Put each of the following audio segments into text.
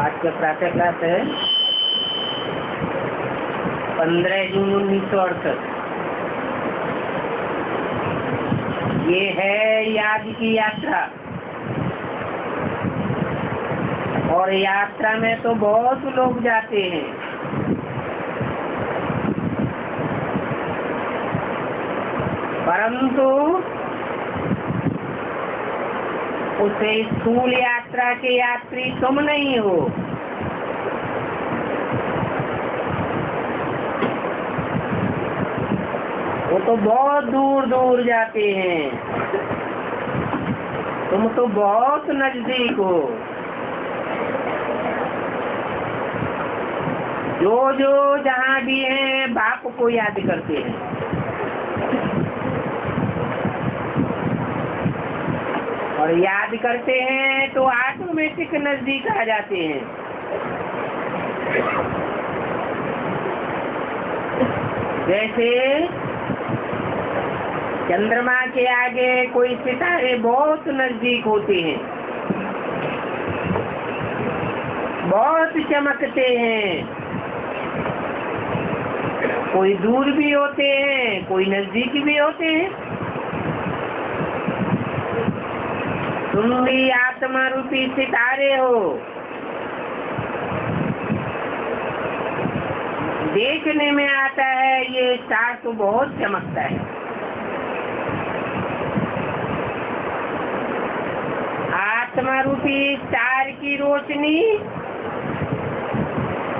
आज का प्रातः क्लास है 15 जून 1968। ये है याद की यात्रा। और यात्रा में तो बहुत लोग जाते हैं। परंतु उसे स्थूल यात्रा के यात्री तुम नहीं हो। वो तो बहुत दूर दूर जाते हैं, तुम तो बहुत नजदीक हो। जो जो जहाँ भी हैं बाप को याद करते हैं। और याद करते हैं तो ऑटोमेटिक नजदीक आ जाते हैं। जैसे चंद्रमा के आगे कोई सितारे बहुत नजदीक होते हैं, बहुत चमकते हैं। कोई दूर भी होते हैं, कोई नजदीक भी होते हैं। तुम भी आत्मा रूपी सितारे हो। देखने में आता है ये स्टार तो बहुत चमकता है। आत्मा रूपी स्टार की रोशनी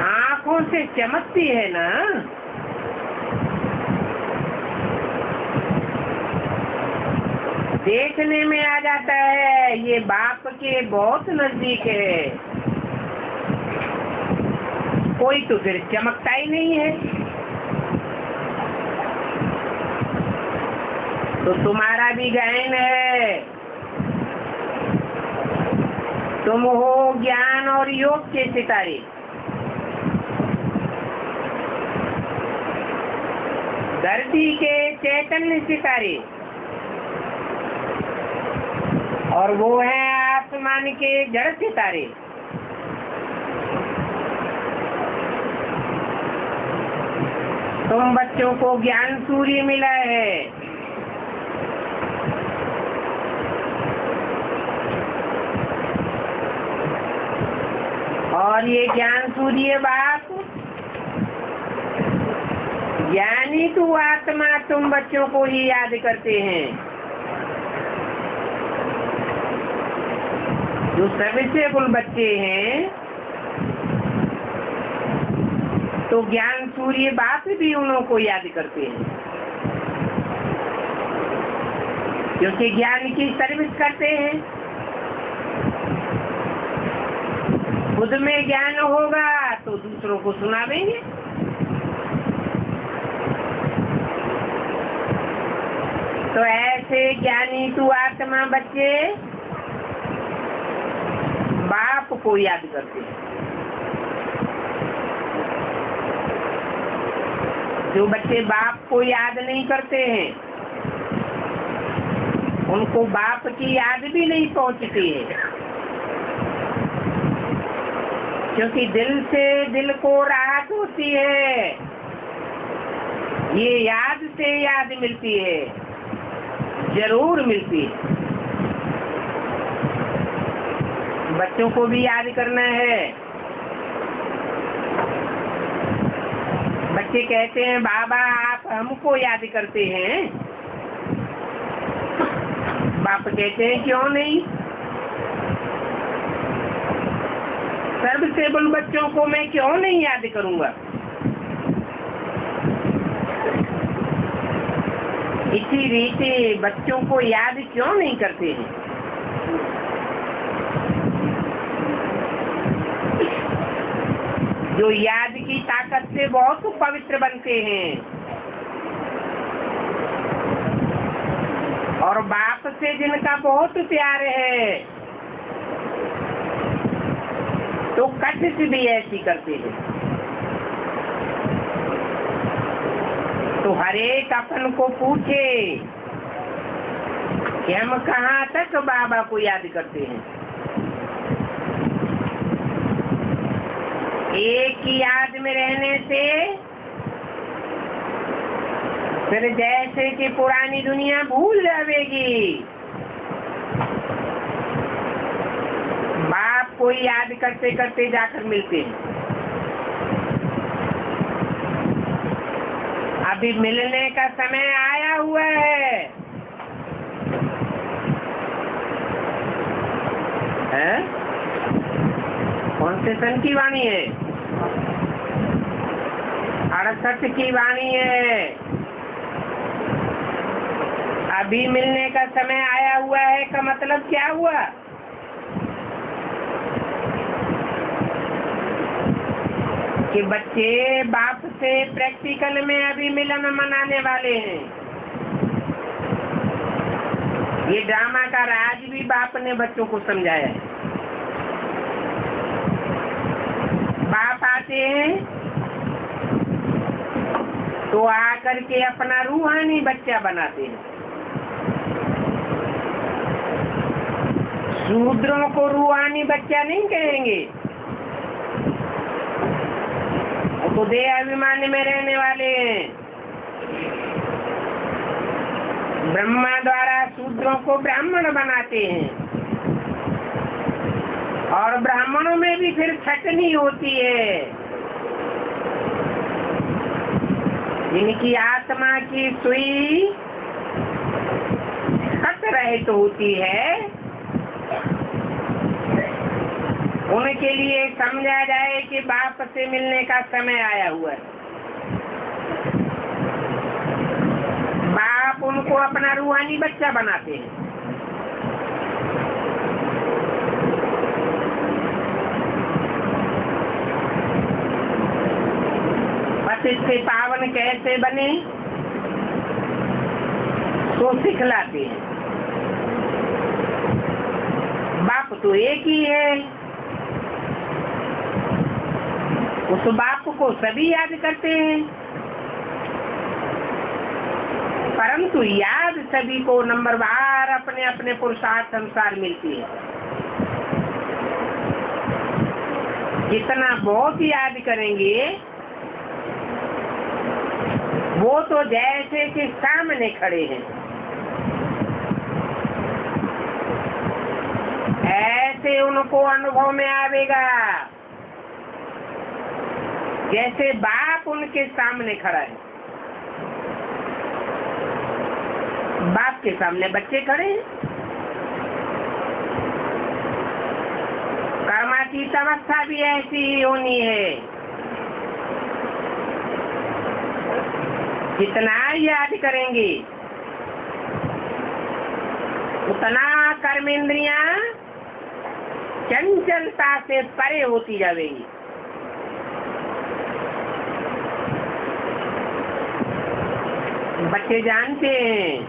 आंखों से चमकती है ना। देखने में आ जाता है ये बाप के बहुत नजदीक है। कोई तो फिर चमकता ही नहीं है। तो तुम्हारा भी गहन है। तुम हो ज्ञान और योग के सितारे। धरती के चैतन्य सितारे, और वो है आसमान के जड़ सितारे। तुम बच्चों को ज्ञान सूर्य मिला है। और ये ज्ञान सूर्य बाप ज्ञानी तू आत्मा तुम बच्चों को ही याद करते हैं। जो सबसे कुल बच्चे हैं तो ज्ञान सूर्य बाप भी उन्हों को याद करते हैं, क्योंकि ज्ञान की सर्विस करते हैं। खुद में ज्ञान होगा तो दूसरों को सुनावेंगे। तो ऐसे ज्ञानी तू आत्मा बच्चे बाप को याद करते हैं। जो बच्चे बाप को याद नहीं करते हैं उनको बाप की याद भी नहीं पहुंचती है, क्योंकि दिल से दिल को राहत होती है। ये याद से याद मिलती है, जरूर मिलती है। बच्चों को भी याद करना है। बच्चे कहते हैं बाबा आप हमको याद करते हैं। बाप कहते हैं क्यों नहीं। सर्वसेबल बच्चों को मैं क्यों नहीं याद करूंगा। इसी रीति बच्चों को याद क्यों नहीं करते हैं। जो याद की ताकत से बहुत पवित्र बनते हैं और बाप से जिनका बहुत प्यार है तो कष्ट भी ऐसी करते हैं। तो हरेक अपन को पूछे कि हम कहाँ तक बाबा को याद करते हैं। एक की याद में रहने से फिर जैसे कि पुरानी दुनिया भूल जाएगी। बाप को याद करते करते जाकर मिलते हैं। अभी मिलने का समय आया हुआ है, हैं? कौन से सन की वाणी है? 68 की वाणी है। अभी मिलने का समय आया हुआ है का मतलब क्या हुआ? कि बच्चे बाप से प्रैक्टिकल में अभी मिलन मनाने वाले हैं। ये ड्रामा का राज भी बाप ने बच्चों को समझाया है। बाप आते हैं तो आकर के अपना रूहानी बच्चा बनाते हैं। शूद्रों को रूहानी बच्चा नहीं कहेंगे, वो तो देह अभिमान में रहने वाले हैं। ब्रह्मा द्वारा शूद्रों को ब्राह्मण बनाते हैं, और ब्राह्मणों में भी फिर छटनी होती है। इनकी आत्मा की सुई खत रहित होती है। उनके लिए समझा जाए कि बाप से मिलने का समय आया हुआ है। बाप उनको अपना रूहानी बच्चा बनाते हैं। पतित से पावन कैसे बने तो सिखलाते हैं। बाप तो एक ही है, उस बाप को सभी याद करते हैं, परंतु याद सभी को नंबरवार अपने अपने पुरुषार्थ अनुसार मिलती है। जितना बहुत याद करेंगे वो तो जैसे कि सामने खड़े हैं, ऐसे उनको अनुभव में आवेगा जैसे बाप उनके सामने खड़ा है। बाप के सामने बच्चे खड़े हैं। कर्मातीत अवस्था भी ऐसी ही होनी है। जितना याद करेंगे उतना कर्मेंद्रियां चंचलता से परे होती जाएगी। बच्चे जानते हैं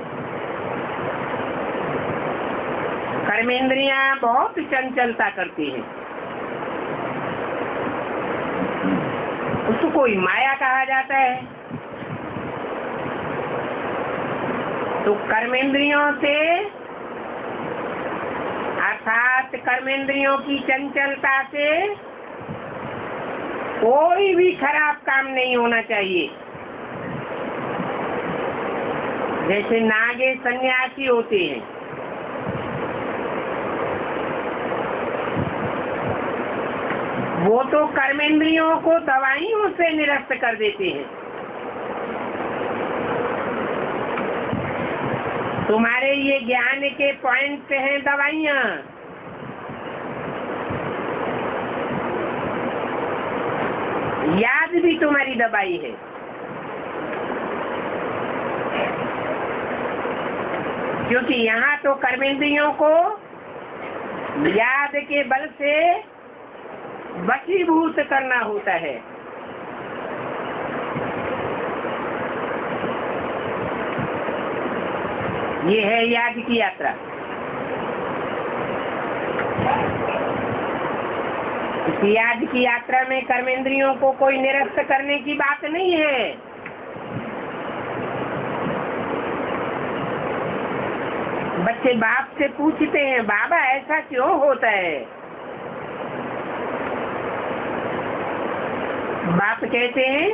कर्मेंद्रियां बहुत चंचलता करती हैं। उसको कोई माया कहा जाता है। तो कर्मेंद्रियों से अर्थात कर्मेंद्रियों की चंचलता से कोई भी खराब काम नहीं होना चाहिए। जैसे नागे सन्यासी होते हैं, वो तो कर्मेंद्रियों को दवाइयों से निरस्त कर देते हैं। तुम्हारे ये ज्ञान के पॉइंट हैं दवाइयाँ। याद भी तुम्हारी दवाई है। क्योंकि यहाँ तो कर्मेंद्रियों को याद के बल से वशीभूत करना होता है। ये है याद की यात्रा। इस याद की यात्रा में कर्मेंद्रियों को कोई निरस्त करने की बात नहीं है। बच्चे बाप से पूछते हैं, बाबा ऐसा क्यों होता है? बाप कहते हैं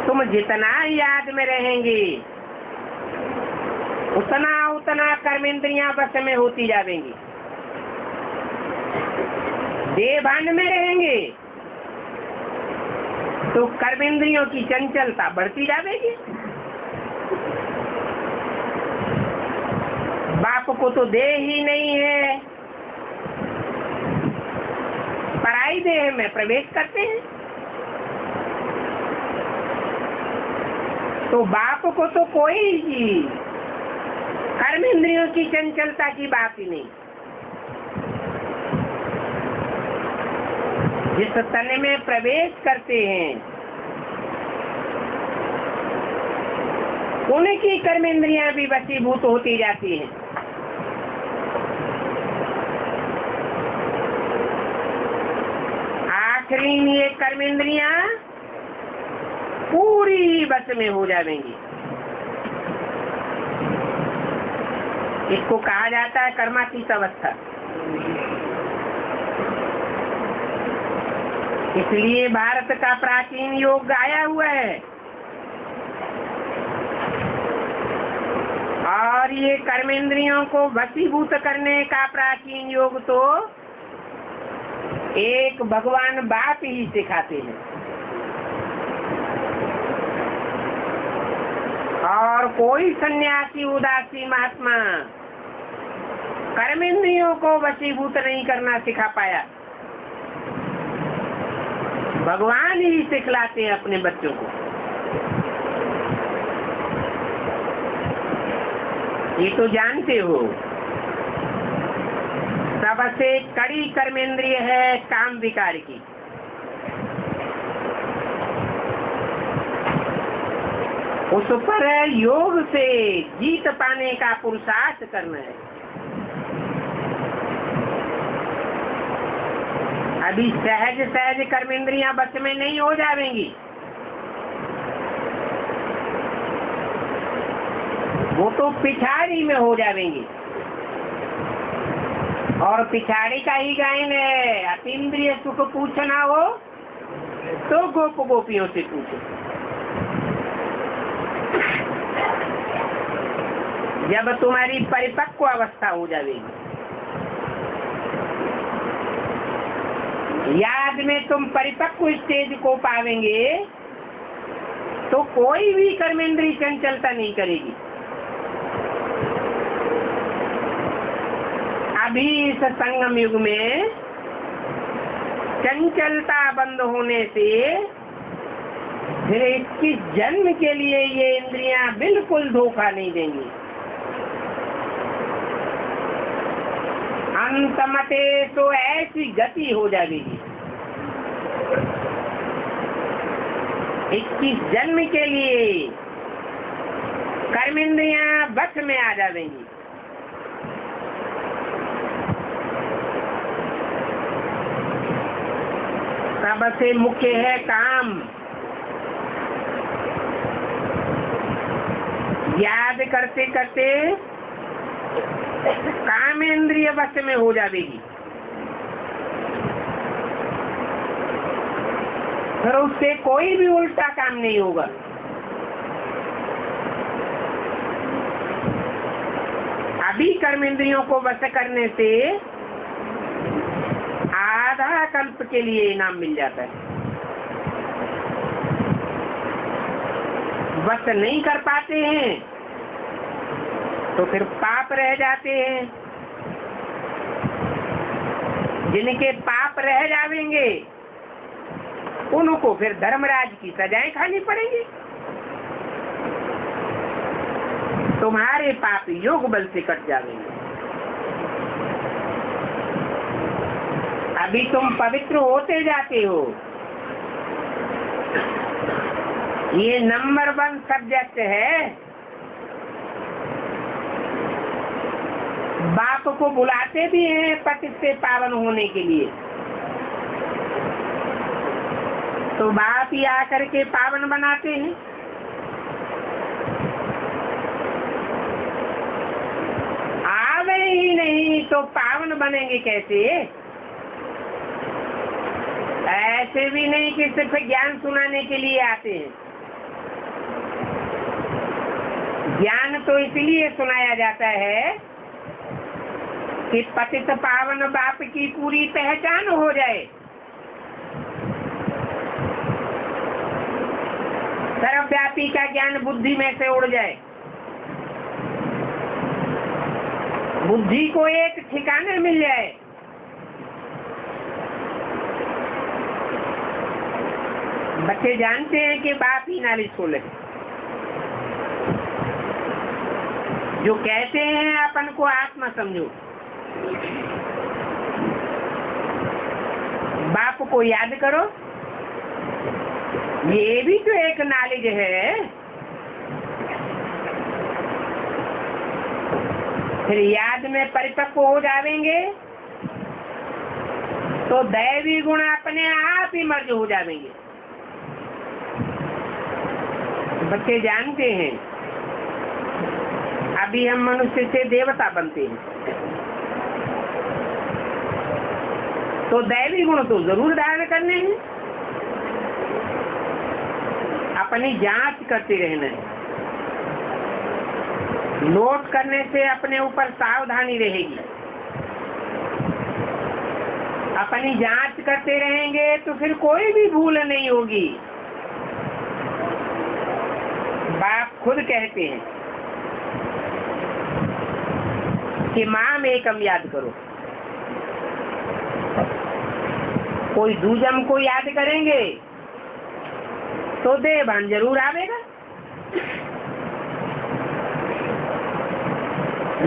तुम जितना याद में रहेंगे उतना उतना कर्मेंद्रियां बस में होती जाएंगी। देह भान में रहेंगे तो कर्मेंद्रियों की चंचलता बढ़ती जाएगी। बाप को तो देह ही नहीं है, पराई देह में प्रवेश करते हैं। तो बाप को तो कोई कर्मेंद्रियों की चंचलता की बात ही नहीं। जिस तन में प्रवेश करते हैं उनकी कर्मेंद्रियां भी वशीभूत होती जाती हैं। आखिरी ये कर्मेंद्रियां पूरी बस में हो जाएंगी। इसको कहा जाता है कर्मातीत अवस्था। इसलिए भारत का प्राचीन योग गाया हुआ है और ये कर्मेंद्रियों को वशीभूत करने का प्राचीन योग तो एक भगवान बाप ही सिखाते हैं। और कोई सन्यासी उदासी महात्मा कर्मेंद्रियों को वशीभूत नहीं करना सिखा पाया। भगवान ही सिखलाते हैं अपने बच्चों को। ये तो जानते हो सबसे कड़ी कर्मेंद्रिय है काम विकार की। उस पर योग से जीत पाने का पुरुषार्थ करना है। अभी सहज सहज कर्मेंद्रियां बस में नहीं हो जाएंगी। वो तो पिछाड़ी में हो जाएंगी। और पिछाड़ी का ही गायन है, अतीन्द्रिय सुख पूछना हो तो गोप गोपियों से पूछो। जब तुम्हारी परिपक्व अवस्था हो जाएगी, याद में तुम परिपक्व स्टेज को पावेंगे तो कोई भी कर्मेंद्रिय चंचलता नहीं करेगी। अभी इस संगम युग में चंचलता बंद होने से फिर इसकी जन्म के लिए ये इंद्रियां बिल्कुल धोखा नहीं देंगी। अंतमते तो ऐसी गति हो जाएगी। इसकी जन्म के लिए कर्मेंद्रियां बस में आ जाएंगी। सबसे मुख्य है काम। याद करते करते कामेंद्रिय वश में हो जाएगी। फिर उससे कोई भी उल्टा काम नहीं होगा। अभी कर्मेंद्रियों को वश करने से आधा कल्प के लिए इनाम मिल जाता है। वश नहीं कर पाते हैं तो फिर पाप रह जाते हैं। जिनके पाप रह जाएंगे उनको फिर धर्मराज की सजाएं खानी पड़ेंगी। तुम्हारे पाप योग बल से कट जाएंगे। अभी तुम पवित्र होते जाते हो। ये नंबर 1 सब्जेक्ट है। बाप को बुलाते भी हैं पतित से पावन होने के लिए, तो बाप ही आकर के पावन बनाते हैं। आवे ही नहीं तो पावन बनेंगे कैसे? ऐसे भी नहीं कि सिर्फ ज्ञान सुनाने के लिए आते हैं। ज्ञान तो इसलिए सुनाया जाता है कि पतित पावन बाप की पूरी पहचान हो जाए, सर्वव्यापी का ज्ञान बुद्धि में से उड़ जाए, बुद्धि को एक ठिकाने मिल जाए। बच्चे जानते हैं कि बाप ही नॉलेजफुल है। जो कहते हैं अपन को आत्मा समझो, बाप को याद करो, ये भी तो एक नॉलेज है। फिर याद में परिपक्व हो जाएंगे तो दैवी गुण अपने आप ही मर्ज हो जाएंगे। बच्चे जानते हैं अभी हम मनुष्य से देवता बनते हैं तो दैवी गुण तो जरूर धारण करने हैं, अपनी जांच करते रहना है। नोट करने से अपने ऊपर सावधानी रहेगी। अपनी जांच करते रहेंगे तो फिर कोई भी भूल नहीं होगी। बाप खुद कहते हैं कि माम एकम याद करो। कोई दूजम को याद करेंगे तो देवान जरूर आवेगा।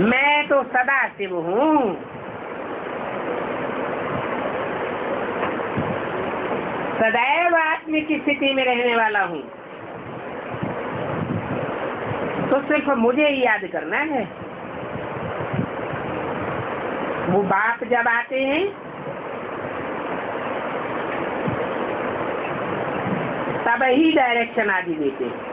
मैं तो सदा शिव हूँ, सदैव आत्मिक की स्थिति में रहने वाला हूँ, तो सिर्फ मुझे ही याद करना है। वो बाप जब आते हैं तब ही डायरेक्शन आदि देते हैं।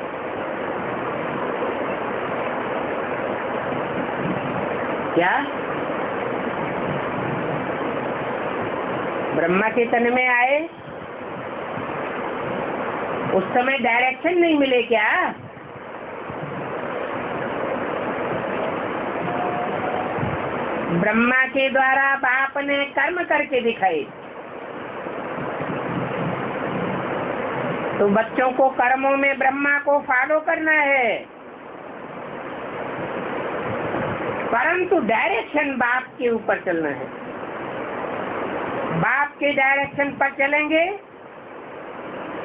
क्या ब्रह्मा के तन में आए उस समय डायरेक्शन नहीं मिले क्या? ब्रह्मा के द्वारा बाप ने कर्म करके दिखाए, तो बच्चों को कर्मों में ब्रह्मा को फॉलो करना है, परंतु डायरेक्शन बाप के ऊपर चलना है। बाप के डायरेक्शन पर चलेंगे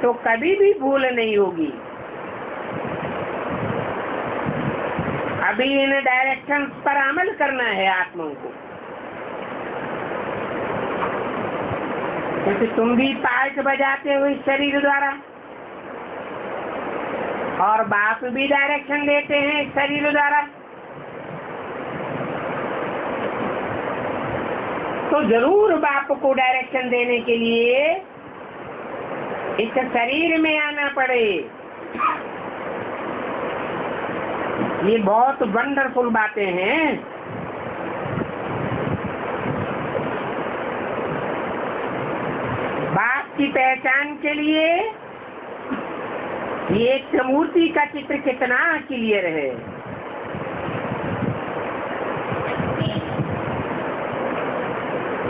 तो कभी भी भूल नहीं होगी। अभी इन डायरेक्शन पर अमल करना है आत्माओं को, क्योंकि तुम भी पार्ट बजाते हो इस शरीर द्वारा और बाप भी डायरेक्शन देते हैं इस शरीर द्वारा। तो जरूर बाप को डायरेक्शन देने के लिए इस शरीर में आना पड़े। ये बहुत वंडरफुल बातें हैं। बाप की पहचान के लिए ये त्रिमूर्ति का चित्र कितना क्लियर है।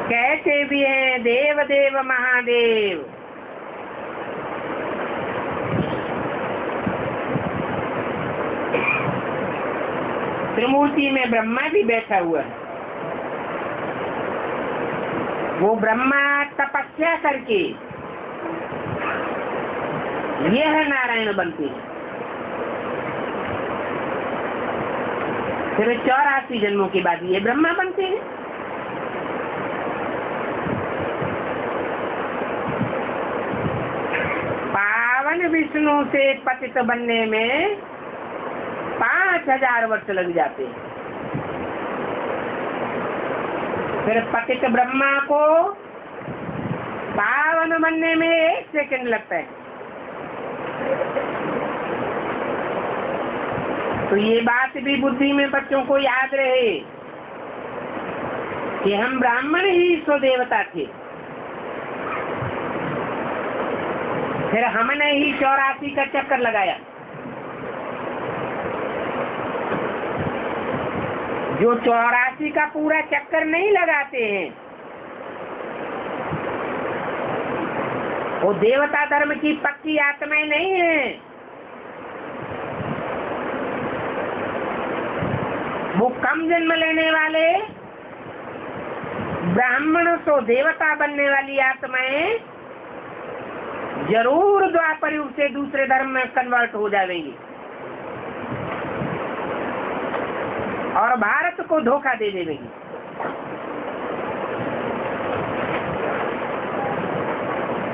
कहते भी हैं देव देव महादेव। त्रिमूर्ति में ब्रह्मा भी बैठा हुआ है। वो ब्रह्मा तपस्या करके यह नारायण बनते हैं। फिर 84 जन्मों के बाद ये ब्रह्मा बनते हैं। पावन विष्णु से पतित बनने में 5000 वर्ष लग जाते हैं। फिर पतित ब्रह्मा को पावन बनने में 1 सेकंड लगता है। तो ये बात भी बुद्धि में बच्चों को याद रहे कि हम ब्राह्मण ही स्वदेवता थे। फिर हमने ही 84 का चक्कर लगाया। जो 84 का पूरा चक्कर नहीं लगाते हैं वो देवता धर्म की पक्की आत्माएं नहीं है। वो कम जन्म लेने वाले ब्राह्मण तो देवता बनने वाली आत्माएं जरूर द्वापर युग से दूसरे धर्म में कन्वर्ट हो जाएंगी और भारत को धोखा दे देंगी।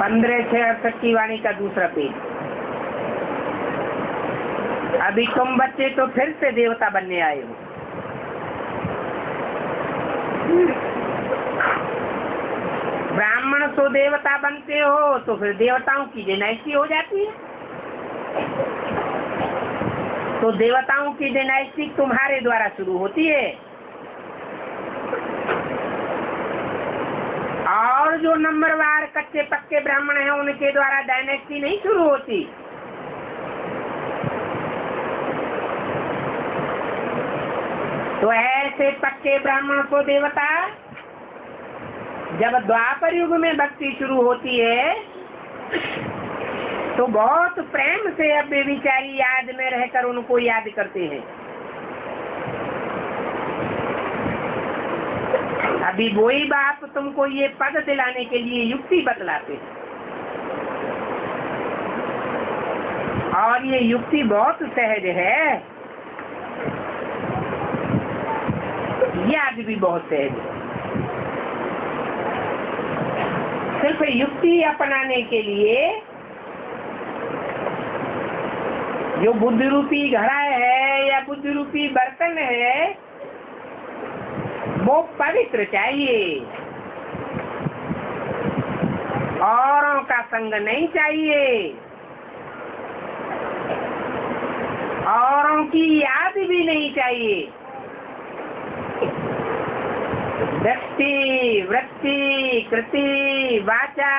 15/6/68 की वाणी का दूसरा पेज। अभी तुम बच्चे तो फिर से देवता बनने आए हो। ब्राह्मण तो देवता बनते हो तो फिर देवताओं की डायनेस्टी हो जाती है। तो देवताओं की डायनेस्टी तुम्हारे द्वारा शुरू होती है और जो नंबरवार कच्चे पक्के ब्राह्मण हैं उनके द्वारा डायनेस्टी नहीं शुरू होती। तो ऐसे पक्के ब्राह्मण को देवता जब द्वापर युग में भक्ति शुरू होती है तो बहुत प्रेम से अब बेविचारी याद में रहकर उनको याद करते हैं। अभी वही बाप तुमको ये पद दिलाने के लिए युक्ति बतलाते हैं और ये युक्ति बहुत सहज है, याद भी बहुत सहज है। सिर्फ युक्ति अपनाने के लिए जो बुद्धि रूपी घड़ा है या बुद्धि रूपी बर्तन है वो पवित्र चाहिए, औरों का संग नहीं चाहिए, औरों की याद भी नहीं चाहिए। दृष्टि, वृत्ति, कृति, वाचा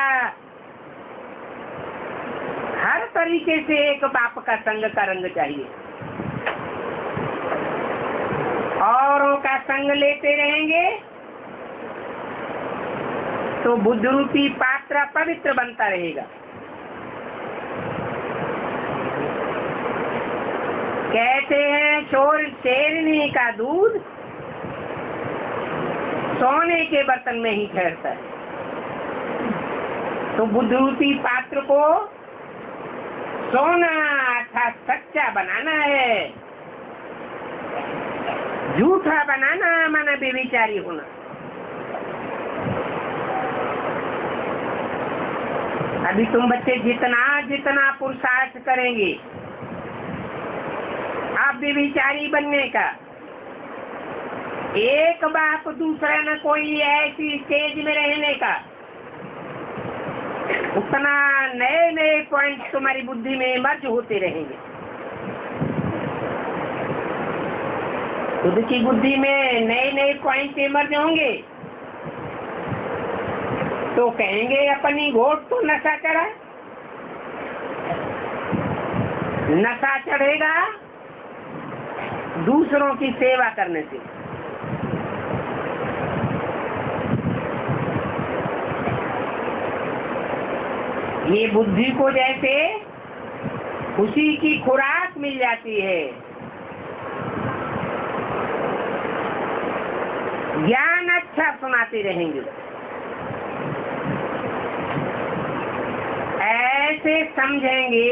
हर तरीके से एक बाप का संग का रंग चाहिए। औरों का संग लेते रहेंगे तो बुद्ध रूपी पात्र पवित्र बनता रहेगा। कहते हैं शेरनी का दूध सोने के बर्तन में ही ठहरता है। तो बुद्ध रूपी पात्र को सोना अर्थात सच्चा बनाना है, झूठा बनाना माना बेविचारी होना। अभी तुम बच्चे जितना जितना पुरुषार्थ करेंगे आप बेविचारी बनने का, एक बाप दूसरा न कोई ऐसी स्टेज में रहने का, उतना नए नए पॉइंट तुम्हारी बुद्धि में मर्ज होते रहेंगे। खुद की बुद्धि में नए नए पॉइंट इमर्ज होंगे तो कहेंगे अपनी घोट तो नशा चढ़ा। नशा चढ़ेगा दूसरों की सेवा करने से। ये बुद्धि को जैसे खुशी की खुराक मिल जाती है, ज्ञान अच्छा सुनाते रहेंगे, ऐसे समझेंगे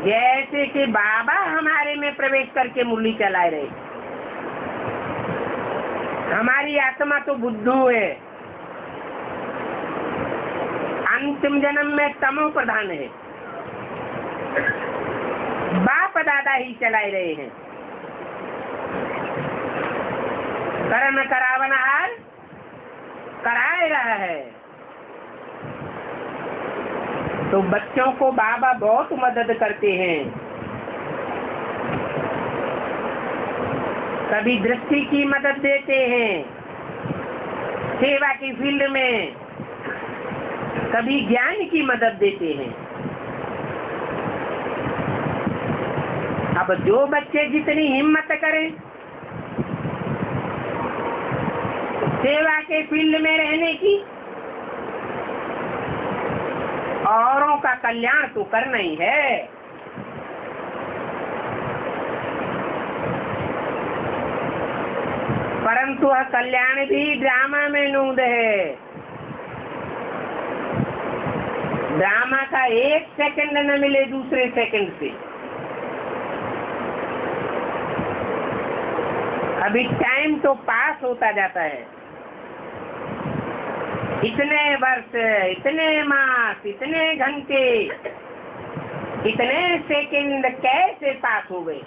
जैसे कि बाबा हमारे में प्रवेश करके मुरली चलाए रहे। हमारी आत्मा तो बुद्धू है, अंतिम जन्म में तमो प्रधान है, बाप दादा ही चलाए रहे हैं। कर्म करावनहार कराए रहा है। तो बच्चों को बाबा बहुत मदद करते हैं। कभी दृष्टि की मदद देते हैं सेवा की फील्ड में, कभी ज्ञान की मदद देते हैं। अब जो बच्चे जितनी हिम्मत करें सेवा के फील्ड में रहने की, औरों का कल्याण तो करना ही है। परंतु वह कल्याण भी ड्रामा में नूंद है। ड्रामा का एक सेकंड न मिले दूसरे सेकंड से। अभी टाइम तो पास होता जाता है, इतने वर्ष, इतने मास, इतने घंटे, इतने सेकंड कैसे पास हो गए।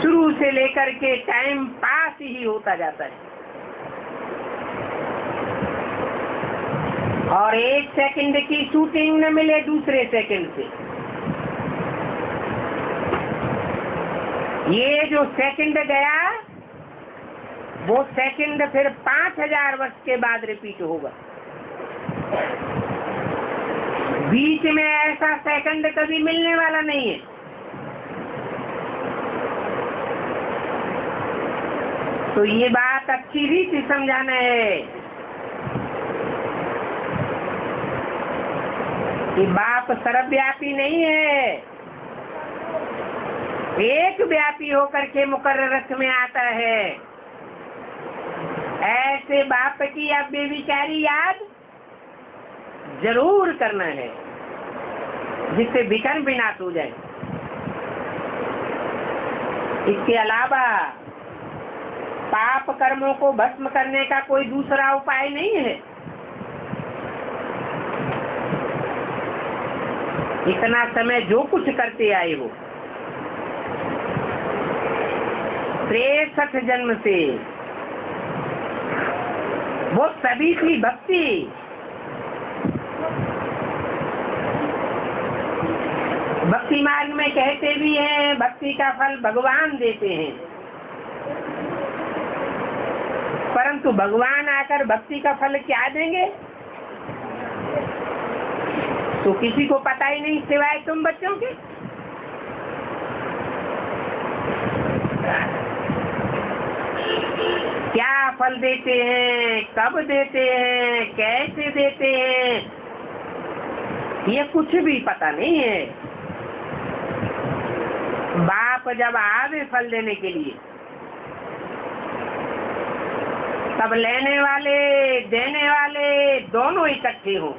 शुरू से लेकर के टाइम पास ही होता जाता है और एक सेकंड की शूटिंग न मिले दूसरे सेकंड से। ये जो सेकंड गया वो सेकंड फिर 5000 वर्ष के बाद रिपीट होगा। बीच में ऐसा सेकंड कभी मिलने वाला नहीं है। तो ये बात अच्छी रीति समझाना है कि बाप सर्वव्यापी नहीं है, एक व्यापी होकर के मुकर्रर रथ में आता है। ऐसे बाप की अब बेविचारी याद जरूर करना है जिससे विकर्म विनाश हो जाए। इसके अलावा पाप कर्मों को भस्म करने का कोई दूसरा उपाय नहीं है। इतना समय जो कुछ करते आए हो 63 जन्म से, वो सभी की भक्ति भक्ति मार्ग में कहते भी हैं भक्ति का फल भगवान देते हैं। परंतु भगवान आकर भक्ति का फल क्या देंगे तो किसी को पता ही नहीं सिवाय तुम बच्चों के। क्या फल देते हैं, कब देते हैं, कैसे देते हैं, ये कुछ भी पता नहीं है। बाप जब आवे फल देने के लिए तब लेने वाले देने वाले दोनों इकट्ठे हों।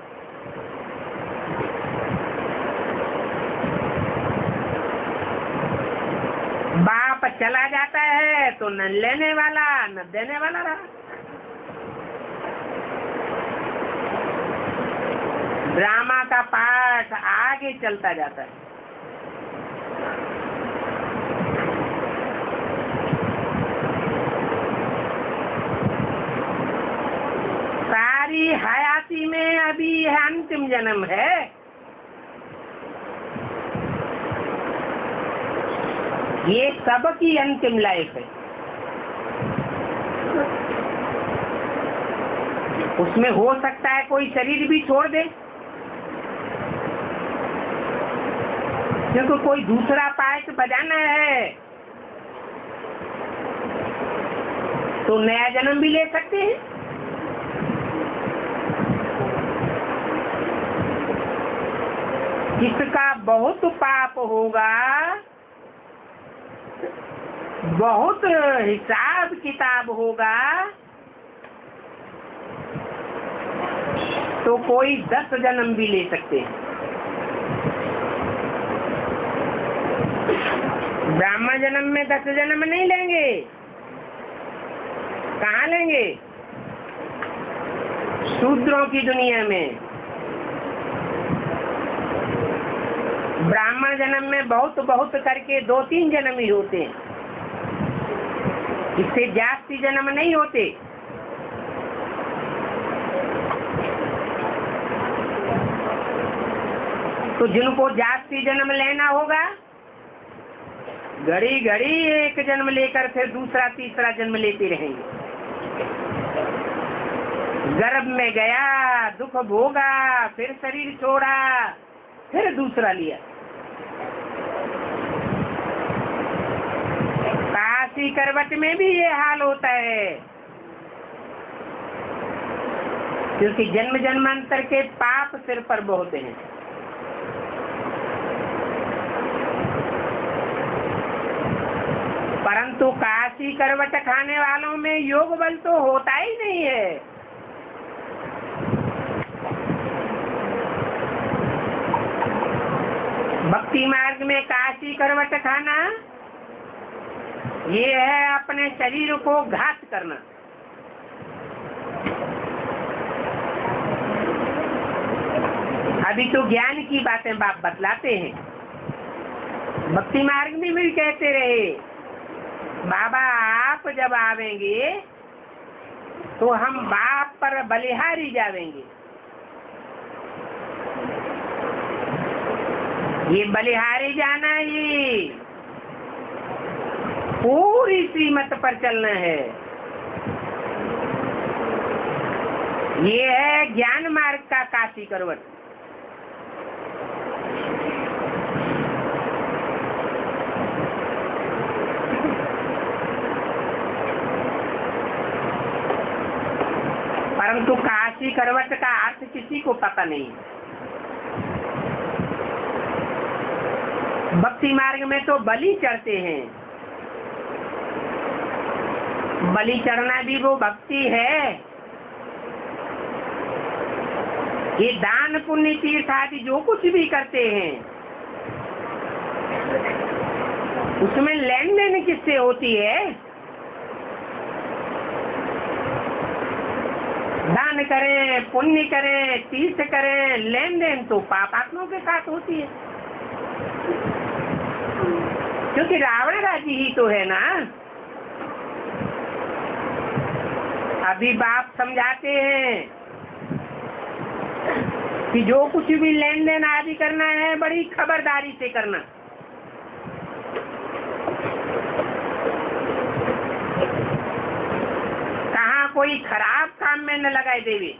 बाप चला जाता है तो न लेने वाला न देने वाला रहा। ड्रामा का पाठ आगे चलता जाता है। सारी हयाती में अभी अंतिम जन्म है। ये सबकी अंतिम लाइफ है। उसमें हो सकता है कोई शरीर भी छोड़ दे, क्योंकि कोई दूसरा पार्ट बजाना है तो नया जन्म भी ले सकते हैं। जिसका बहुत पाप होगा, बहुत हिसाब किताब होगा, तो कोई 10 जन्म भी ले सकते हैं। ब्राह्मण जन्म में 10 जन्म नहीं लेंगे। कहाँ लेंगे? शूद्रों की दुनिया में। ब्राह्मण जन्म में बहुत बहुत करके 2-3 जन्म ही होते हैं, इससे जास्ती जन्म नहीं होते। तो जिनको जास्ती जन्म लेना होगा, घड़ी घड़ी एक जन्म लेकर फिर दूसरा तीसरा जन्म लेते रहेंगे। गर्भ में गया, दुख भोगा, फिर शरीर छोड़ा, फिर दूसरा लिया। काशी करवट में भी ये हाल होता है, क्योंकि जन्म जन्मांतर के पाप सिर पर बहुत हैं। परंतु काशी करवट खाने वालों में योग बल तो होता ही नहीं है। भक्ति मार्ग में काशी करवट खाना ये है अपने शरीर को घात करना। अभी तो ज्ञान की बातें बाप बतलाते हैं। भक्ति मार्ग में भी कहते रहे, बाबा आप जब आवेंगे तो हम बाप पर बलिहारी जावेंगे। ये बलिहारी जाना ही पूरी श्रीमत पर चलना है। ये है ज्ञान मार्ग का काशी करवट। परंतु काशी करवट का अर्थ किसी को पता नहीं। भक्ति मार्ग में तो बलि चढ़ते हैं। बलि चढ़ना भी वो भक्ति है। ये दान पुण्य तीर्थ आदि जो कुछ भी करते हैं उसमें लेन देन किससे होती है? दान करें, पुण्य करें, तीर्थ करें, लेन देन तो पापात्माओं के साथ होती है, क्योंकि रावण राज्य ही तो है ना। अभी बाप समझाते हैं कि जो कुछ भी लेन देन आदि करना है बड़ी खबरदारी से करना। कहाँ कोई खराब काम में न लगाए देवे।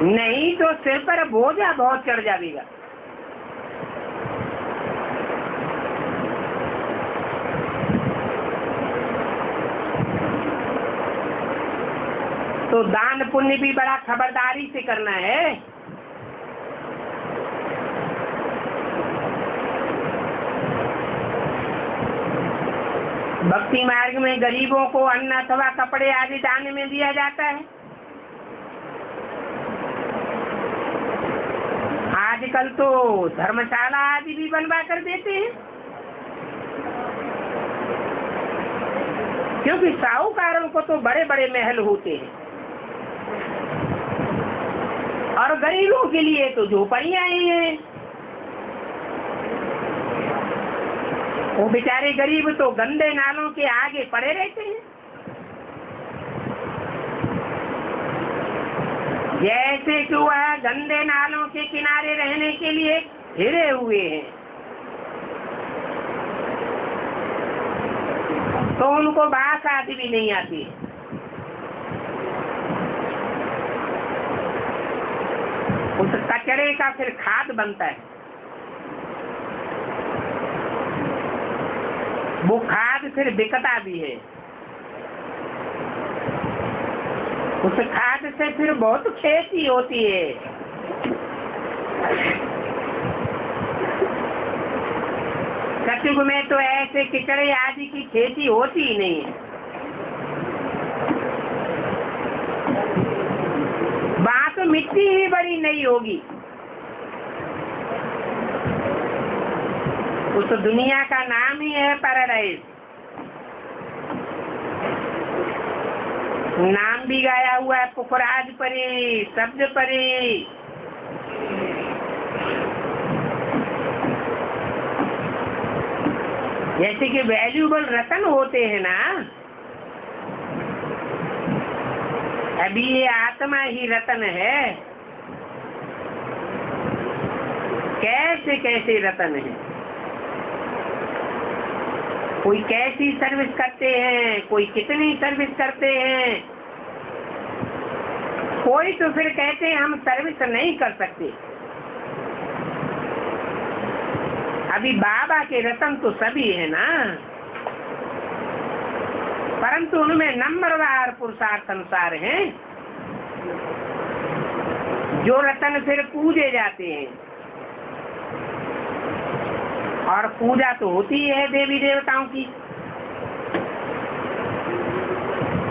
नहीं तो सिर पर बोझा बहुत चढ़ जाएगा। तो दान पुण्य भी बड़ा खबरदारी से करना है। भक्ति मार्ग में गरीबों को अन्न अथवा कपड़े आदि दान में दिया जाता है। आजकल तो धर्मशाला आदि भी बनवा कर देते हैं, क्योंकि साहूकारों को तो बड़े बड़े महल होते हैं और गरीबों के लिए तो झोपड़ियां ही हैं। वो बेचारे गरीब तो गंदे नालों के आगे पड़े रहते हैं। जैसे कि वह गंदे नालों के किनारे रहने के लिए घिरे हुए हैं, तो उनको बात आदि भी नहीं आती। उस कचरे का फिर खाद बनता है। वो खाद फिर बिकता भी है। उस खाद से फिर बहुत खेती होती है। सतयुग में तो ऐसे किचड़े आदि की खेती होती ही नहीं है। वहाँ तो मिट्टी ही बड़ी नहीं होगी। उस दुनिया का नाम ही है पैराडाइज। नाम भी गाया हुआ है, पुखराज परी, शब्द परी। जैसे कि वैल्यूबल रतन होते हैं ना, अभी ये आत्मा ही रतन है। कैसे कैसे रतन है। कोई कैसी सर्विस करते हैं, कोई कितनी सर्विस करते हैं, कोई तो फिर कहते हैं हम सर्विस नहीं कर सकते। अभी बाबा के रतन तो सभी है ना, परंतु उनमें नंबरवार पुरुषार्थ अनुसार हैं। जो रतन फिर पूजे जाते हैं, और पूजा तो होती है देवी देवताओं की।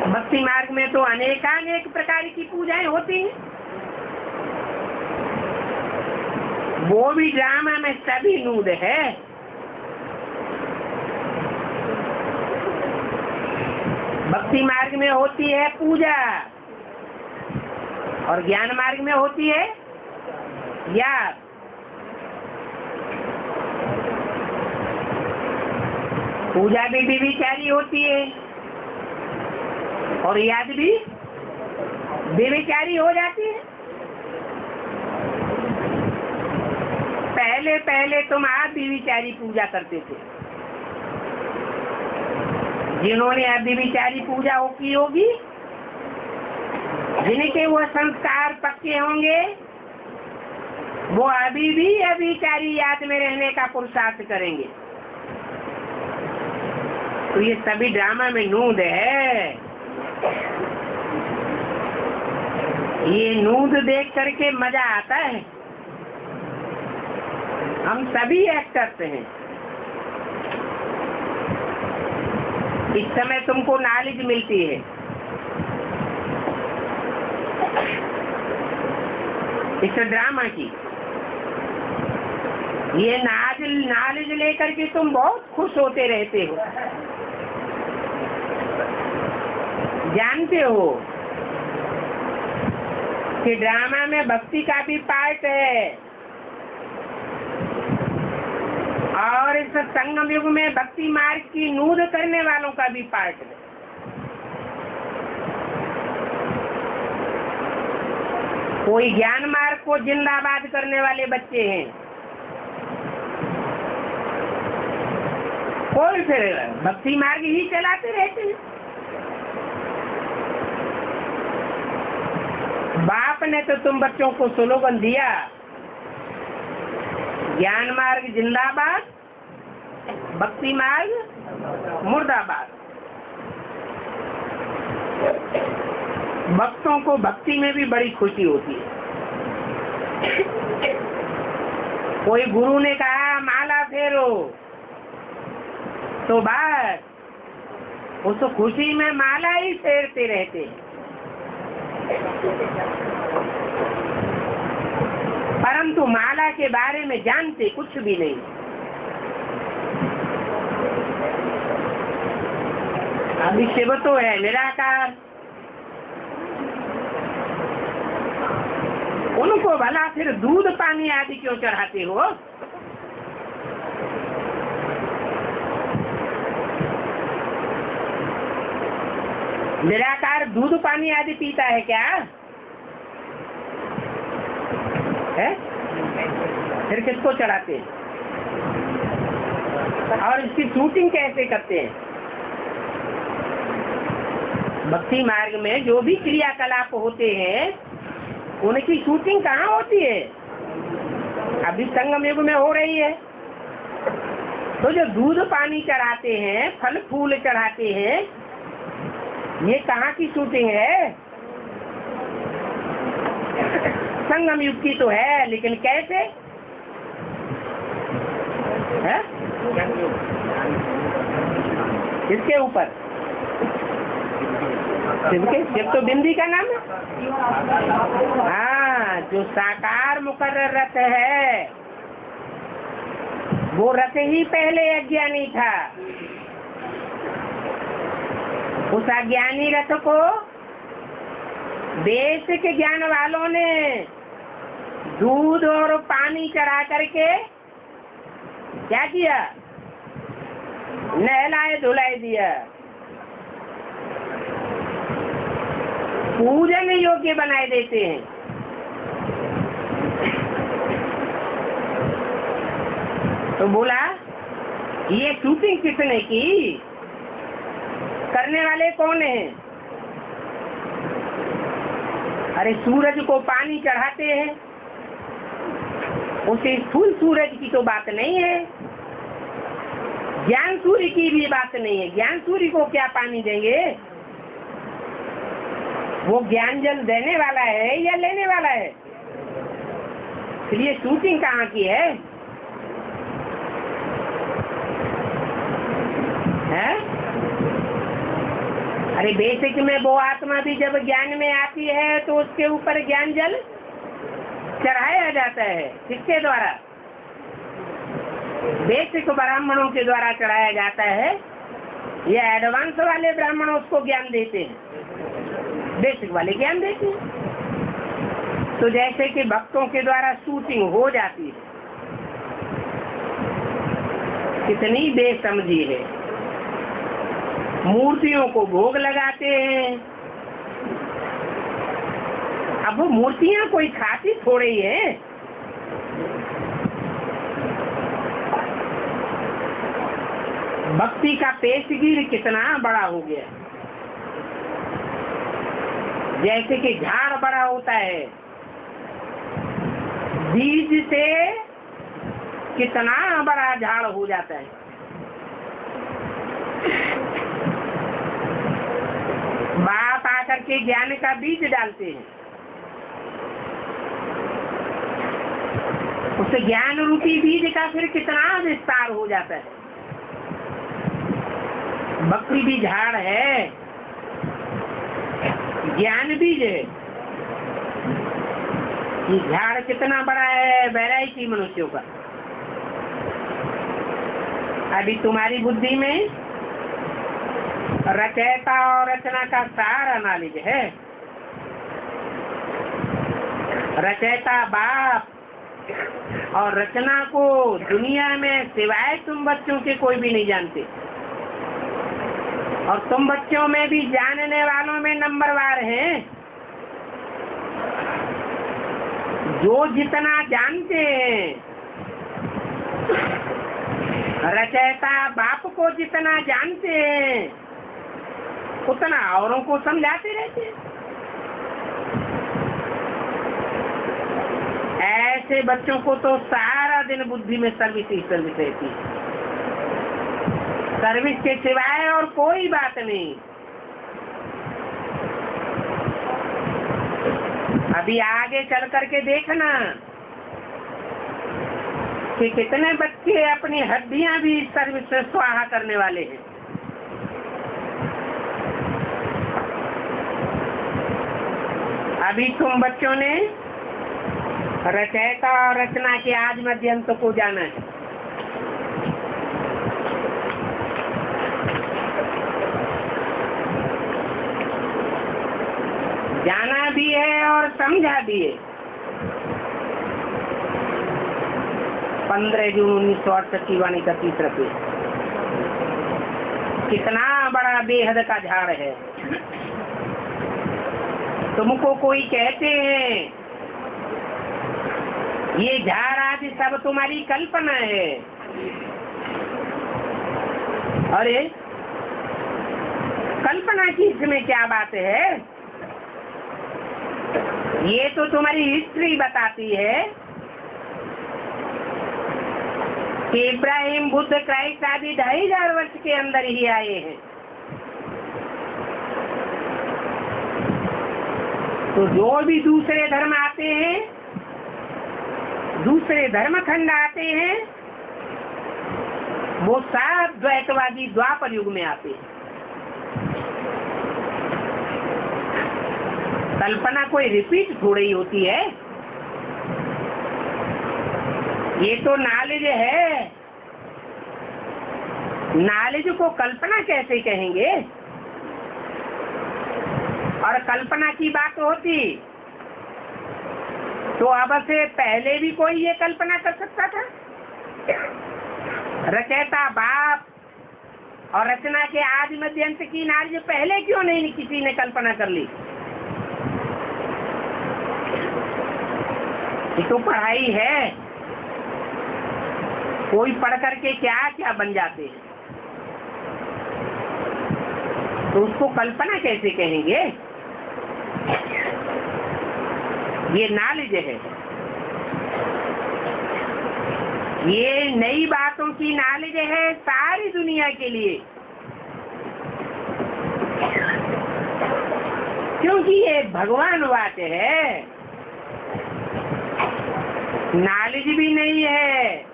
भक्ति मार्ग में तो अनेकानेक प्रकार की पूजाएं होती हैं। वो भी ड्रामा में सभी नूड है। भक्ति मार्ग में होती है पूजा, और ज्ञान मार्ग में होती है याद। पूजा भी व्यभिचारी होती है और याद भी व्यभिचारी हो जाती है। पहले पहले तुम आप व्यभिचारी पूजा करते थे। जिन्होंने अब व्यभिचारी पूजा की होगी, जिनके वो संस्कार पक्के होंगे, वो अभी भी व्यभिचारी याद में रहने का पुरुषार्थ करेंगे। तो ये सभी ड्रामा में नूद है। ये नूद देख करके मजा आता है। हम सभी एक्टर्स हैं। इस समय तुमको नॉलेज मिलती है। इस ड्रामा की ये नॉलेज लेकर के तुम बहुत खुश होते रहते हो। जानते हो कि ड्रामा में भक्ति का भी पार्ट है, और इस संगम युग में भक्ति मार्ग की नूद करने वालों का भी पार्ट है। कोई ज्ञान मार्ग को जिंदाबाद करने वाले बच्चे हैं, कोई फिर भक्ति मार्ग ही चलाते रहते हैं। बाप ने तो तुम बच्चों को स्लोगन दिया, ज्ञान मार्ग जिंदाबाद, भक्ति मार्ग मुर्दाबाद। भक्तों को भक्ति में भी बड़ी खुशी होती है। कोई गुरु ने कहा माला फेरो, तो बस उस खुशी में माला ही फेरते रहते हैं। परंतु माला के बारे में जानते कुछ भी नहीं। अभी शिव तो है निराकार, उनको भला फिर दूध पानी आदि क्यों चढ़ाते हो? निराकार दूध पानी आदि पीता है क्या है? फिर किसको चढ़ाते हैं? और इसकी शूटिंग कैसे करते हैं? भक्ति मार्ग में जो भी क्रियाकलाप होते हैं उनकी शूटिंग कहाँ होती है? अभी संगम युग में हो रही है। तो जो दूध पानी चढ़ाते हैं, फल फूल चढ़ाते हैं, ये कहाँ की शूटिंग है? संगम युग की तो है, लेकिन कैसे है? किसके ऊपर? शिव तो बिंदी का नाम है। हाँ, जो साकार मुकर्रर रथ है, वो रथ ही पहले अज्ञानी था। उस अज्ञानी रथ को देश के ज्ञान वालों ने दूध और पानी चढ़ा करके क्या किया? नहलाए धुलाई दिया, पूजन योग्य बनाए देते हैं। तो बोला ये शूटिंग किसने की? करने वाले कौन हैं? अरे सूरज को पानी चढ़ाते हैं, उसे स्थूल सूरज की तो बात नहीं है, ज्ञान सूर्य की भी बात नहीं है। ज्ञान सूर्य को क्या पानी देंगे? वो ज्ञान जल देने वाला है या लेने वाला है? इसलिए शूटिंग कहाँ की है? हैं? अरे बेसिक में वो आत्मा भी जब ज्ञान में आती है तो उसके ऊपर ज्ञान जल चढ़ाया जाता है। किसके द्वारा? बेसिक ब्राह्मणों के द्वारा चढ़ाया जाता है। ये एडवांस वाले ब्राह्मण उसको ज्ञान देते हैं, बेसिक वाले ज्ञान देते हैं। तो जैसे कि भक्तों के द्वारा शूटिंग हो जाती है, कितनी बेसमझी है। मूर्तियों को भोग लगाते हैं। अब वो मूर्तियां कोई खाती थोड़े ही है। भक्ति का पेशगीर कितना बड़ा हो गया। जैसे कि झाड़ बड़ा होता है, बीज से कितना बड़ा झाड़ हो जाता है। बाप आकर के ज्ञान का बीज डालते हैं, उस ज्ञान रूपी बीज का फिर कितना विस्तार हो जाता है। भक्ति भी झाड़ है, ज्ञान बीज है। ये झाड़ कितना बड़ा है वैरायटी मनुष्यों का। अभी तुम्हारी बुद्धि में रचयिता और रचना का सारा नॉलेज है। रचयिता बाप और रचना को दुनिया में सिवाय तुम बच्चों के कोई भी नहीं जानते, और तुम बच्चों में भी जानने वालों में नंबरवार हैं। जो जितना जानते हैं, रचयिता बाप को जितना जानते हैं, उतना औरों को समझाते रहते हैं। ऐसे बच्चों को तो सारा दिन बुद्धि में सर्विस ही सर्विस रहती है, सर्विस के सिवाय और कोई बात नहीं। अभी आगे चल करके देखना कि कितने बच्चे अपनी हड्डियां भी सर्विस से स्वाहा करने वाले हैं। अभी तुम बच्चों ने रचयिता और रचना के आज मध्यंत को जाना है। जाना भी है और समझा भी है। 15 जून 1968 की वाणी का 30 रुपये। कितना बड़ा बेहद का झाड़ है। तुमको कोई कहते हैं ये झाड़ आदि सब तुम्हारी कल्पना है। अरे कल्पना की इसमें क्या बात है? ये तो तुम्हारी हिस्ट्री बताती है कि इब्राहिम, बुद्ध, क्राइस्ट आदि 2500 वर्ष के अंदर ही आए हैं। तो जो भी दूसरे धर्म आते हैं, दूसरे धर्म खंड आते हैं, वो सब द्वैतवादी द्वापर युग में आते हैं। कल्पना कोई रिपीट थोड़ी ही होती है। ये तो नॉलेज है। नॉलेज को कल्पना कैसे कहेंगे? और कल्पना की बात होती तो अब से पहले भी कोई ये कल्पना कर सकता था। रचयिता बाप और रचना के आदि मध्यंत की नॉलेज पहले क्यों नहीं किसी ने कल्पना कर ली? ये तो पढ़ाई है। कोई पढ़ करके क्या क्या बन जाते हैं, तो उसको कल्पना कैसे कहेंगे? ये नॉलेज है, ये नई बातों की नॉलेज है सारी दुनिया के लिए, क्योंकि ये भगवान बात है, नॉलेज भी नहीं है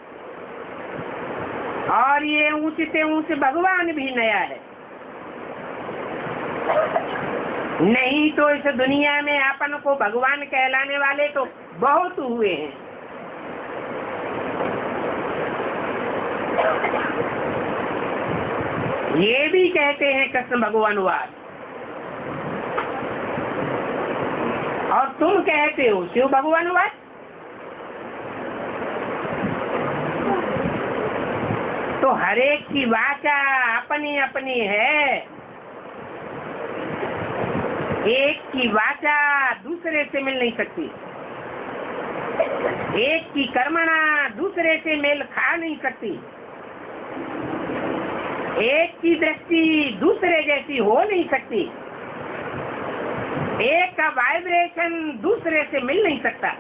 और ये ऊंचे से ऊंचे भगवान भी नया है। नहीं तो इस दुनिया में अपन को भगवान कहलाने वाले तो बहुत हुए हैं। ये भी कहते हैं कृष्ण भगवानवाद, और तुम कहते हो शिव भगवानवाद। तो हरेक की वाचा अपनी अपनी है, एक की वाचा दूसरे से मिल नहीं सकती, एक की कर्मणा दूसरे से मेल खा नहीं सकती, एक की दृष्टि दूसरे जैसी हो नहीं सकती, एक का वाइब्रेशन दूसरे से मिल नहीं सकता।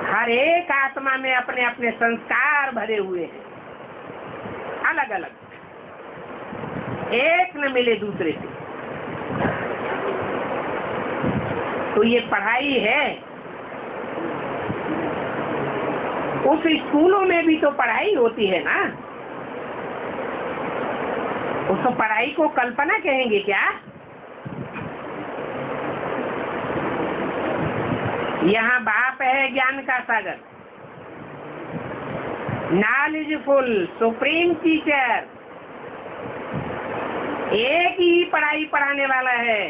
हर एक आत्मा में अपने अपने संस्कार भरे हुए हैं, अलग अलग, एक न मिले दूसरे से। तो ये पढ़ाई है, उस स्कूलों में भी तो पढ़ाई होती है ना, उस पढ़ाई को कल्पना कहेंगे क्या? यहाँ बाप है ज्ञान का सागर, नॉलेजफुल सुप्रीम टीचर, एक ही पढ़ाई पढ़ाने वाला है,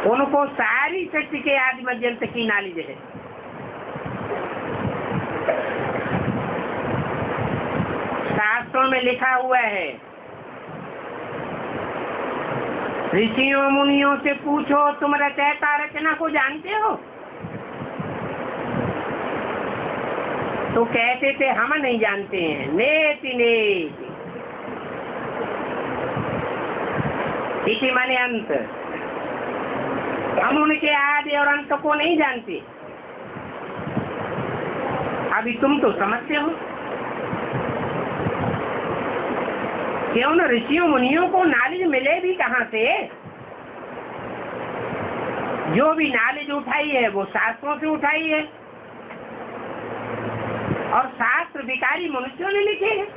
उनको सारी सृष्टि के आदि मध्य तक की नॉलेज है। शास्त्रों में लिखा हुआ है, ऋषियों मुनियों से पूछो तुम रचयिता रचना को जानते हो? तो कहते थे हम नहीं जानते हैं। नेति नेति इति माने अंत, हम उनके आदि और अंत को नहीं जानते। अभी तुम तो समझते हो, क्यों न ऋषियों मुनियों को नॉलेज मिले भी कहाँ से? जो भी नॉलेज उठाई है वो शास्त्रों से उठाई है, और शास्त्र विकारी मनुष्यों ने लिखे हैं,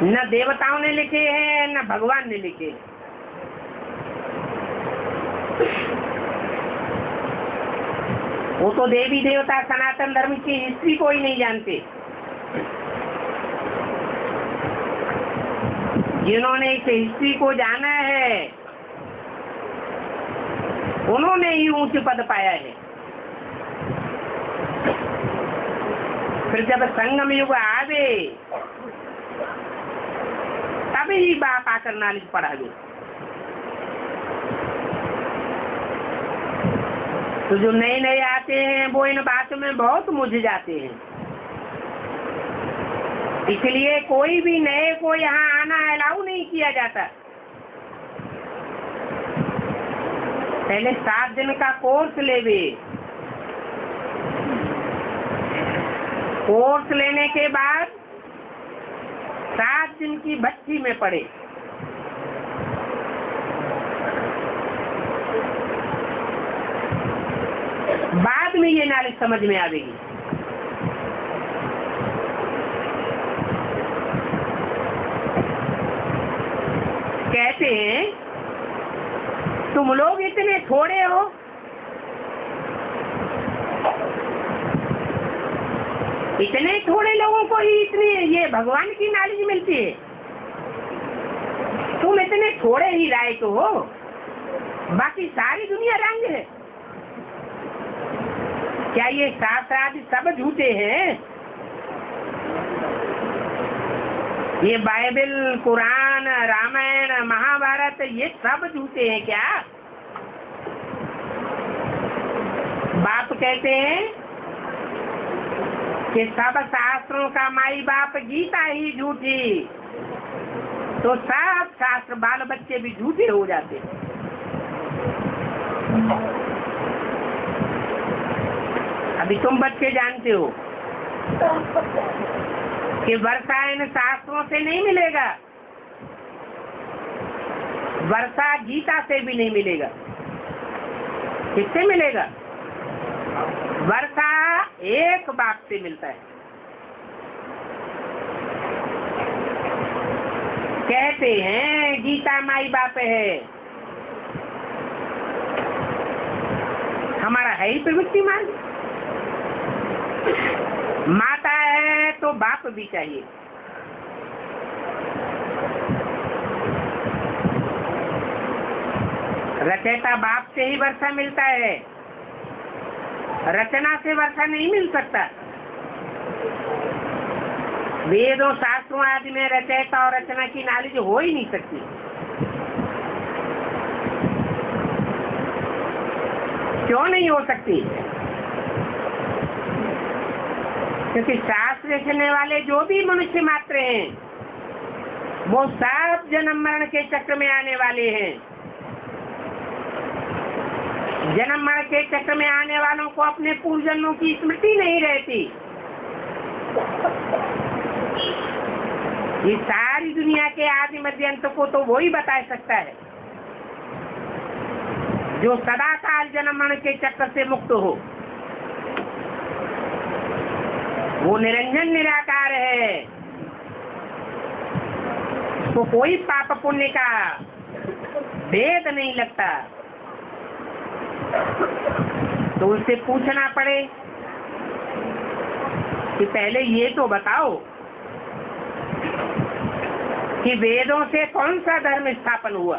न देवताओं ने लिखे हैं न भगवान ने लिखे। वो तो देवी देवता सनातन धर्म की हिस्ट्री को ही नहीं जानते। जिन्होंने इस हिस्ट्री को जाना है उन्होंने ही ऊंच पद पाया है। फिर जब संगम युग आवे तब ही बाप आकर नॉलेज पढ़ावे। तो जो नए नए आते हैं वो इन बातों में बहुत मुझ जाते हैं, इसलिए कोई भी नए को यहाँ आना अलाउ नहीं किया जाता। पहले 7 दिन का कोर्स लेवे, कोर्स लेने के बाद 7 दिन की भट्टी में पड़े। बाद में ये नॉलेज समझ में आवेगी। कहते हैं तुम लोग इतने थोड़े हो, इतने थोड़े लोगों को ही इतनी ये भगवान की नॉलेज मिलती है। तुम इतने थोड़े ही राय तो हो, बाकी सारी दुनिया रंग है। क्या ये शास्त्र आदि सब झूठे हैं? ये बाइबल, कुरान, रामायण, महाभारत ये सब झूठे हैं क्या? कहते हैं कि सब शास्त्रों का माई बाप गीता ही झूठी, तो सब शास्त्र बाल बच्चे भी झूठे हो जाते। अभी तुम बच्चे जानते हो कि वर्षा इन शास्त्रों से नहीं मिलेगा, वर्षा गीता से भी नहीं मिलेगा। किससे मिलेगा? वर्षा एक बाप से मिलता है। कहते हैं गीता माई बाप है, हमारा है ही प्रवृत्ति मार्ग। माता है तो बाप भी चाहिए। रचयिता बाप से ही वर्षा मिलता है, रचना से वर्षा नहीं मिल सकता। वेदों शास्त्रों आदि में रचयिता और रचना की नॉलेज हो ही नहीं सकती। क्यों नहीं हो सकती? क्योंकि शास्त्र लिखने वाले जो भी मनुष्य मात्र हैं वो सब जन्म मरण के चक्र में आने वाले हैं। जन्म मरण के चक्र में आने वालों को अपने पूर्व जन्मों की स्मृति नहीं रहती। ये सारी दुनिया के आदि मध्य अंत को तो वो ही बता सकता है जो सदा काल जन्म मरण के चक्र से मुक्त हो। वो निरंजन निराकार है, तो कोई पाप पुण्य का भेद नहीं लगता। तो उससे पूछना पड़े कि पहले ये तो बताओ कि वेदों से कौन सा धर्म स्थापन हुआ?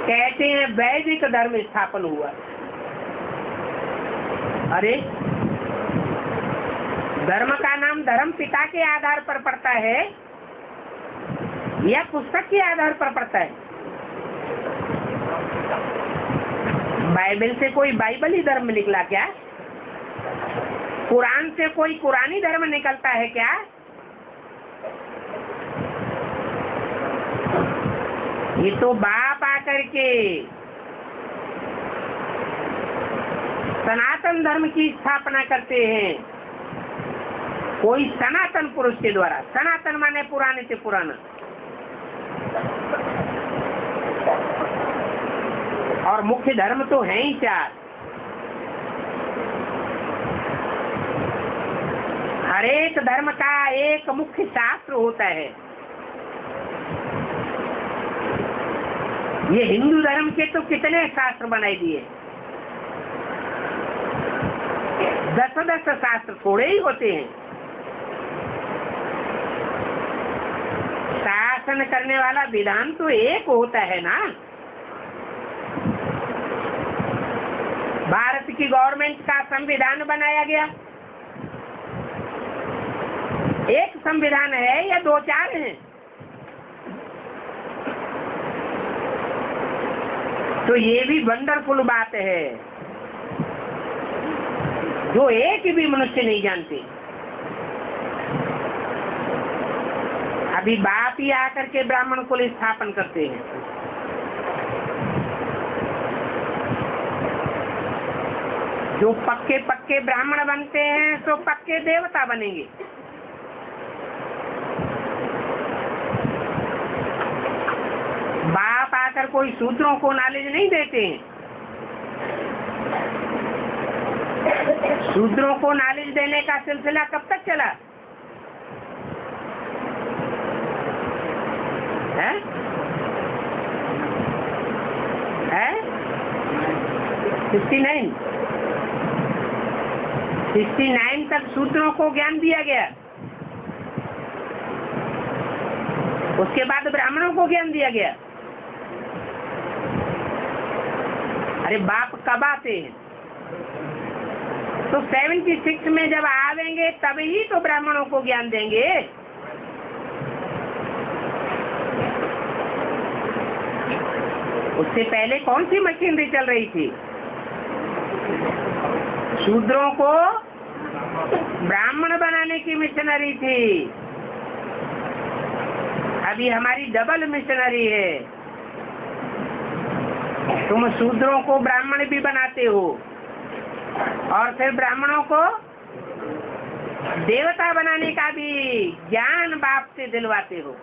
कहते हैं वैदिक धर्म स्थापन हुआ। अरे धर्म का नाम धर्म पिता के आधार पर पड़ता है या पुस्तक के आधार पर पड़ता है? बाइबल से कोई बाइबल ही धर्म निकला क्या? कुरान से कोई कुरानी धर्म निकलता है क्या? ये तो बाप आकर के सनातन धर्म की स्थापना करते हैं, कोई सनातन पुरुष के द्वारा। सनातन माने पुराने से पुराना। और मुख्य धर्म तो है ही चार। हर एक धर्म का एक मुख्य शास्त्र होता है। ये हिंदू धर्म के तो कितने शास्त्र बनाए दिए, 10 शास्त्र थोड़े ही होते हैं। शासन करने वाला विधान तो एक होता है ना। भारत की गवर्नमेंट का संविधान बनाया गया, एक संविधान है या 2-4 हैं? तो ये भी वंडरफुल बात है जो एक भी मनुष्य नहीं जानते। अभी बाप ही आकर के ब्राह्मण कुल स्थापन करते हैं। जो पक्के पक्के ब्राह्मण बनते हैं तो पक्के देवता बनेंगे। बाप आकर कोई शूद्रों को नॉलेज नहीं देते हैं। शूद्रों को नॉलेज देने का सिलसिला कब तक चला है? 69 तक शूद्रों को ज्ञान दिया गया। उसके बाद ब्राह्मणों को ज्ञान दिया गया। अरे बाप कब आते हैं? तो 76 में जब आवेंगे तभी तो ब्राह्मणों को ज्ञान देंगे। उससे पहले कौन सी मशीनरी चल रही थी? शूद्रों को ब्राह्मण बनाने की मिशनरी थी। अभी हमारी डबल मिशनरी है। तुम शूद्रों को ब्राह्मण भी बनाते हो और फिर ब्राह्मणों को देवता बनाने का भी ज्ञान बाप से दिलवाते हो।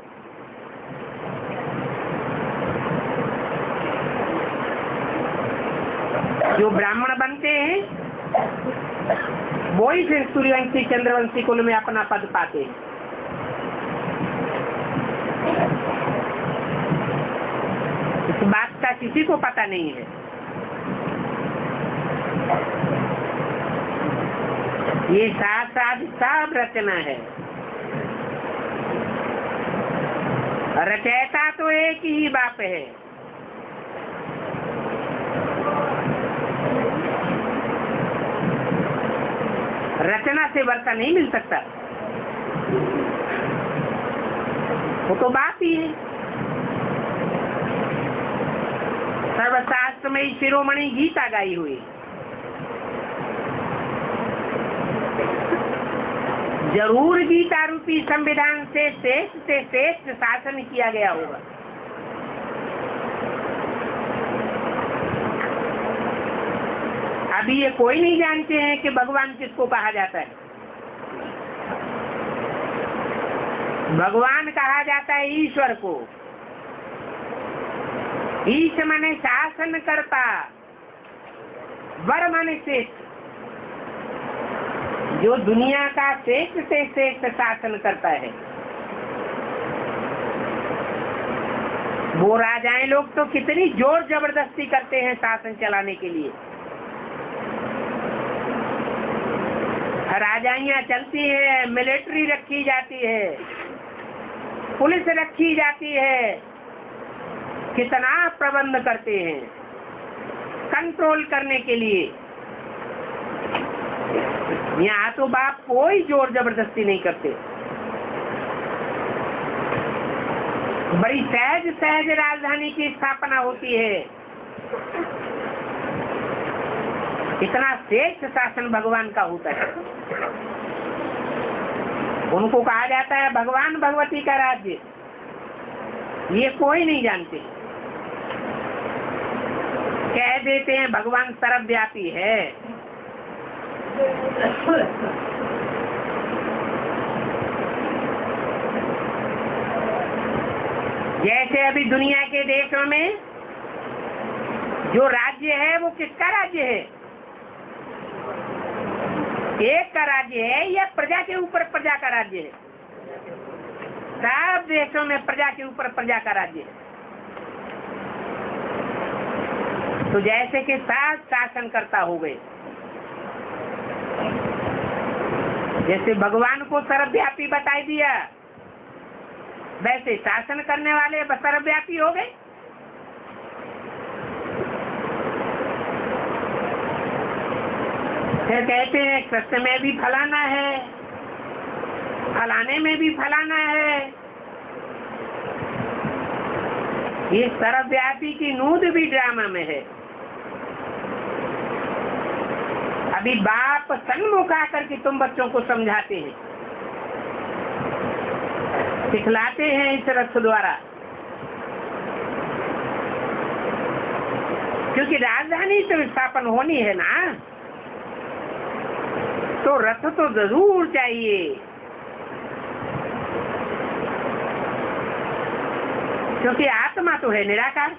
जो ब्राह्मण बनते हैं वो ही फिर सूर्यवंशी चंद्रवंशी कुल में अपना पद पाते हैं। इस बात का किसी को पता नहीं है। ये साथ सब रचना है। रचयिता तो एक ही बाप है। रचना से वर्षा नहीं मिल सकता, वो तो बात ही है। सर्वशास्त्र में शिरोमणि गीता गाई हुई, जरूर गीता रूपी संविधान से श्रेष्ठ शासन किया गया होगा। अभी ये कोई नहीं जानते हैं कि भगवान किसको कहा जाता है। भगवान कहा जाता है ईश्वर को। ईश माने शासन करता, वर माने श्रेष्ठ। जो दुनिया का श्रेष्ठ से श्रेष्ठ शासन करता है। वो राजाएं लोग तो कितनी जोर जबरदस्ती करते हैं शासन चलाने के लिए। राजाइयां चलती है, मिलिट्री रखी जाती है, पुलिस रखी जाती है, कितना प्रबंध करते हैं कंट्रोल करने के लिए। यहाँ तो बाप कोई जोर जबरदस्ती नहीं करते। बड़ी सहज सहज राजधानी की स्थापना होती है। इतना श्रेष्ठ शासन भगवान का होता है। उनको कहा जाता है भगवान भगवती का राज्य। ये कोई नहीं जानते। कह देते हैं भगवान सर्वव्यापी है। जैसे अभी दुनिया के देशों में जो राज्य है वो किसका राज्य है? एक का राज्य है या प्रजा के ऊपर प्रजा का राज्य है? सब देशों में प्रजा के ऊपर प्रजा का राज्य है। तो जैसे कि सात शासनकर्ता हो गए, जैसे भगवान को सर्वव्यापी बताई दिया, वैसे शासन करने वाले सर्वव्यापी हो गए। फिर कहते हैं कृष्ण में भी फलाना है, फलाने में भी फलाना है। ये सर्वव्यापी की नूद भी ड्रामा में है। अभी बाप सन्मुख आकर के तुम बच्चों को समझाते हैं, सिखलाते हैं इस रथ द्वारा। क्योंकि राजधानी तो स्थापन होनी है ना, तो रथ तो जरूर चाहिए। क्योंकि आत्मा तो है निराकार।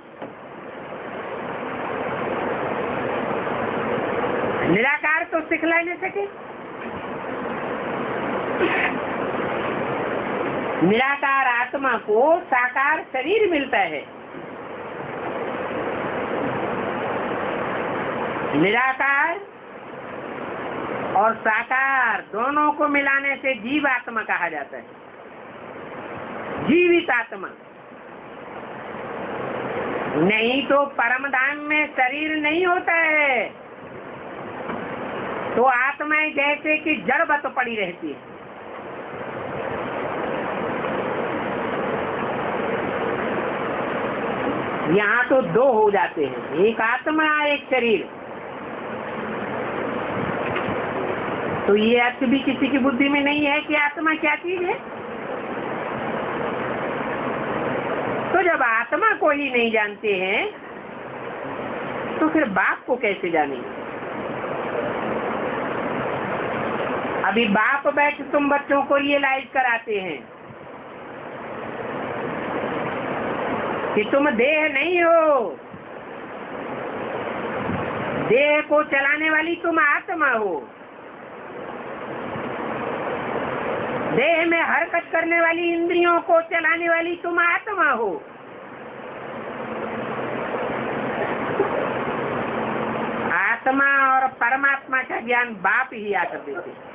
निराकार तो सिखला नहीं सके। निराकार आत्मा को साकार शरीर मिलता है। निराकार और साकार दोनों को मिलाने से जीव आत्मा कहा जाता है। जीवित आत्मा। नहीं तो परम धाम में शरीर नहीं होता है, तो आत्माएं जैसे कि जड़वत पड़ी रहती है। यहाँ तो दो हो जाते हैं, एक आत्मा एक शरीर। तो ये अर्थ भी किसी की बुद्धि में नहीं है कि आत्मा क्या चीज है। तो जब आत्मा को ही नहीं जानते हैं तो फिर बाप को कैसे जानेंगे। अभी बाप बैठ तुम बच्चों को रियलाइज कराते हैं कि तुम देह नहीं हो, देह को चलाने वाली तुम आत्मा हो, देह में हरकत करने वाली इंद्रियों को चलाने वाली तुम आत्मा हो। आत्मा और परमात्मा का ज्ञान बाप ही आकर देते हैं।